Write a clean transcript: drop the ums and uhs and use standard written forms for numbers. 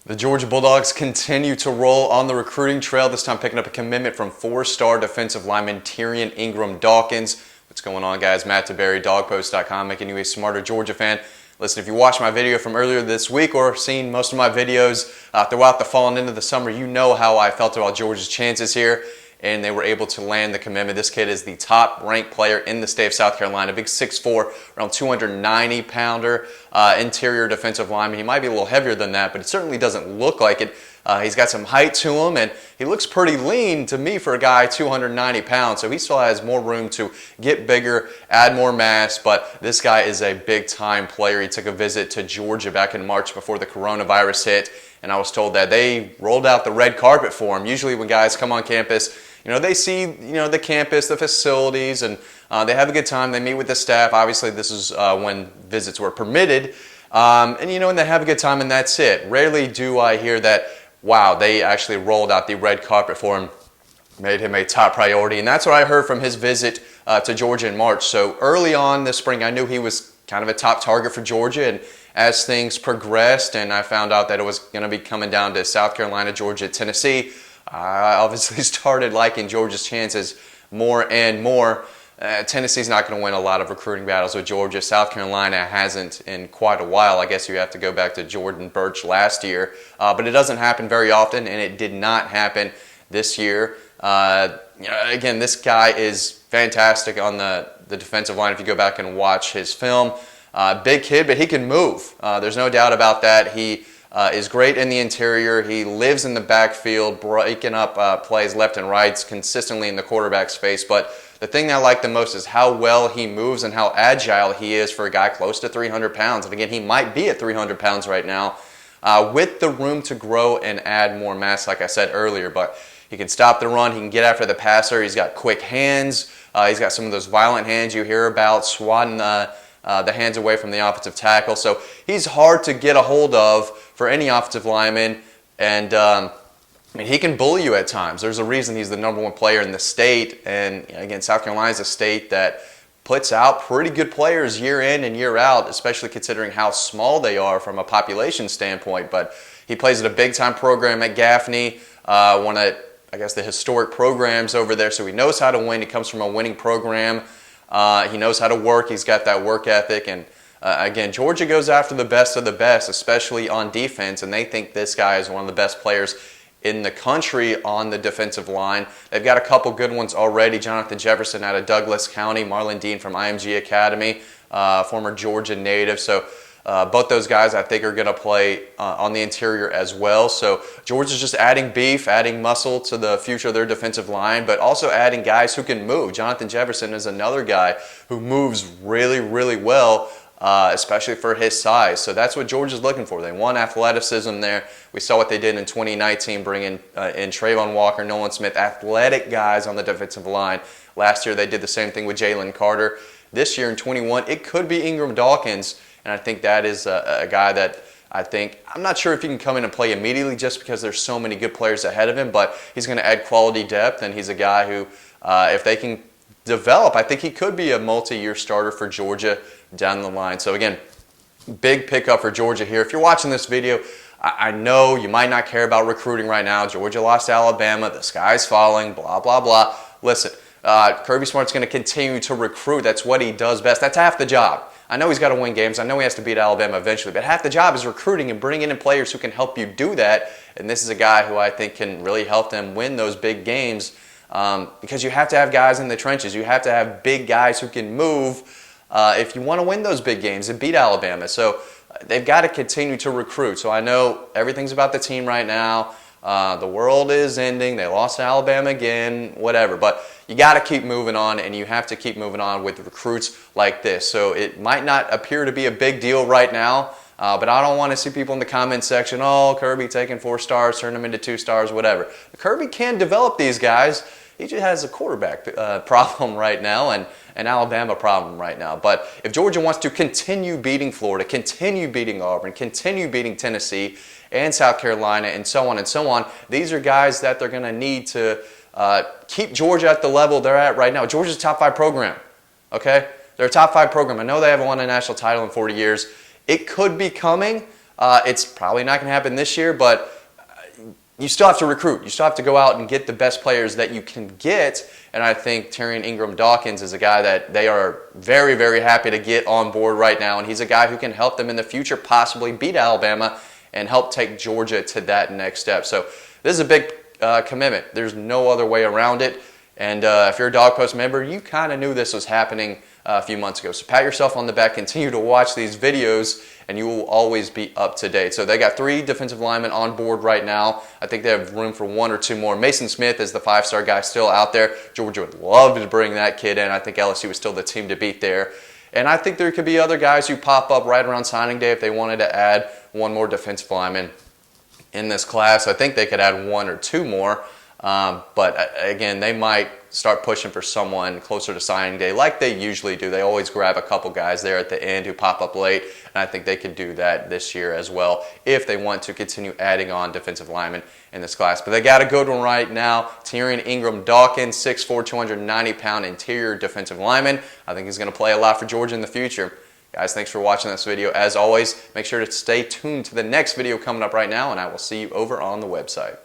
The Georgia Bulldogs continue to roll on the recruiting trail, this time picking up a commitment from four-star defensive lineman Tyrion Ingram-Dawkins. What's going on, guys? Matt DeBary, DawgPost.com, making you a smarter Georgia fan. Listen, if you watched my video from earlier this week or seen most of my videos throughout the fall and into the summer, you know how I felt about Georgia's chances here, and they were able to land the commitment. This kid is the top-ranked player in the state of South Carolina, big 6'4", around 290-pounder interior defensive lineman. He might be a little heavier than that, but it certainly doesn't look like it. He's got some height to him, and he looks pretty lean to me for a guy 290 pounds, so he still has more room to get bigger, add more mass, but this guy is a big-time player. He took a visit to Georgia back in March before the coronavirus hit, and I was told that they rolled out the red carpet for him. Usually when guys come on campus, they see, the campus, the facilities, and they have a good time. They meet with the staff. Obviously, this is when visits were permitted. And they have a good time, and that's it. Rarely do I hear that, wow, they actually rolled out the red carpet for him, made him a top priority. And that's what I heard from his visit to Georgia in March. So early on this spring, I knew he was kind of a top target for Georgia. And as things progressed and I found out that it was going to be coming down to South Carolina, Georgia, Tennessee, I obviously started liking Georgia's chances more and more. Tennessee's not going to win a lot of recruiting battles with Georgia. South Carolina hasn't in quite a while. I guess you have to go back to Jordan Burch last year. But it doesn't happen very often, and it did not happen this year. Again, this guy is fantastic on the defensive line if you go back and watch his film. Big kid, but he can move. There's no doubt about that. He is great in the interior. He lives in the backfield, breaking up plays left and right consistently in the quarterback's face. But the thing that I like the most is how well he moves and how agile he is for a guy close to 300 pounds. And again, he might be at 300 pounds right now with the room to grow and add more mass, like I said earlier. But he can stop the run. He can get after the passer. He's got quick hands. He's got some of those violent hands you hear about, swatting the hands away from the offensive tackle. So he's hard to get a hold of for any offensive lineman, and he can bully you at times. There's a reason he's the #1 player in the state, and again, South Carolina is a state that puts out pretty good players year in and year out, especially considering how small they are from a population standpoint. But he plays at a big-time program at Gaffney, one of, I guess, the historic programs over there, so he knows how to win. He comes from a winning program. He knows how to work. He's got that work ethic. And again, Georgia goes after the best of the best, especially on defense. And they think this guy is one of the best players in the country on the defensive line. They've got a couple good ones already. Jonathan Jefferson out of Douglas County, Marlon Dean from IMG Academy, former Georgia native. So both those guys I think are going to play on the interior as well. So Georgia's just adding beef, adding muscle to the future of their defensive line, but also adding guys who can move. Jonathan Jefferson is another guy who moves really, really well, especially for his size. So that's what Georgia's looking for. They want athleticism there. We saw what they did in 2019, bringing in Trayvon Walker, Nolan Smith, athletic guys on the defensive line. Last year they did the same thing with Jalen Carter. This year in 21, it could be Ingram-Dawkins. And I think that is a guy that I'm not sure if he can come in and play immediately just because there's so many good players ahead of him, but he's going to add quality depth, and he's a guy who, if they can develop, I think he could be a multi-year starter for Georgia down the line. So again, big pickup for Georgia here. If you're watching this video, I know you might not care about recruiting right now. Georgia lost to Alabama. The sky's falling, blah, blah, blah. Listen, Kirby Smart's going to continue to recruit. That's what he does best. That's half the job. I know he's got to win games. I know he has to beat Alabama eventually, but half the job is recruiting and bringing in players who can help you do that. And this is a guy who I think can really help them win those big games because you have to have guys in the trenches. You have to have big guys who can move if you want to win those big games and beat Alabama. So they've got to continue to recruit. So I know everything's about the team right now. The world is ending. They lost to Alabama again, whatever. But you got to keep moving on, and you have to keep moving on with recruits like this. So it might not appear to be a big deal right now, but I don't want to see people in the comment section, oh, Kirby taking 4 stars, turn them into 2 stars, whatever. Kirby can develop these guys. He just has a quarterback problem right now and an Alabama problem right now. But if Georgia wants to continue beating Florida, continue beating Auburn, continue beating Tennessee and South Carolina, and so on, these are guys that they're going to need to keep Georgia at the level they're at right now. Georgia's a top 5 program, okay? They're a top 5 program. I know they haven't won a national title in 40 years. It could be coming, It's probably not going to happen this year, but you still have to recruit. You still have to go out and get the best players that you can get. And I think Tyrion Ingram-Dawkins is a guy that they are very, very happy to get on board right now. And he's a guy who can help them in the future possibly beat Alabama and help take Georgia to that next step. So this is a big commitment. There's no other way around it. And if you're a Dawg Post member, you kind of knew this was happening a few months ago. So pat yourself on the back, continue to watch these videos, and you will always be up to date. So they got 3 defensive linemen on board right now. I think they have room for 1 or 2 more. Mason Smith is the 5-star guy still out there. Georgia would love to bring that kid in. I think LSU was still the team to beat there. And I think there could be other guys who pop up right around signing day if they wanted to add 1 more defensive lineman in this class. I think they could add 1 or 2 more. But again, they might start pushing for someone closer to signing day like they usually do. They always grab a couple guys there at the end who pop up late, and I think they could do that this year as well if they want to continue adding on defensive linemen in this class. But they got a good one right now. Tyrion Ingram-Dawkins, 6'4", 290-pound interior defensive lineman. I think he's going to play a lot for Georgia in the future. Guys, thanks for watching this video. As always, make sure to stay tuned to the next video coming up right now, and I will see you over on the website.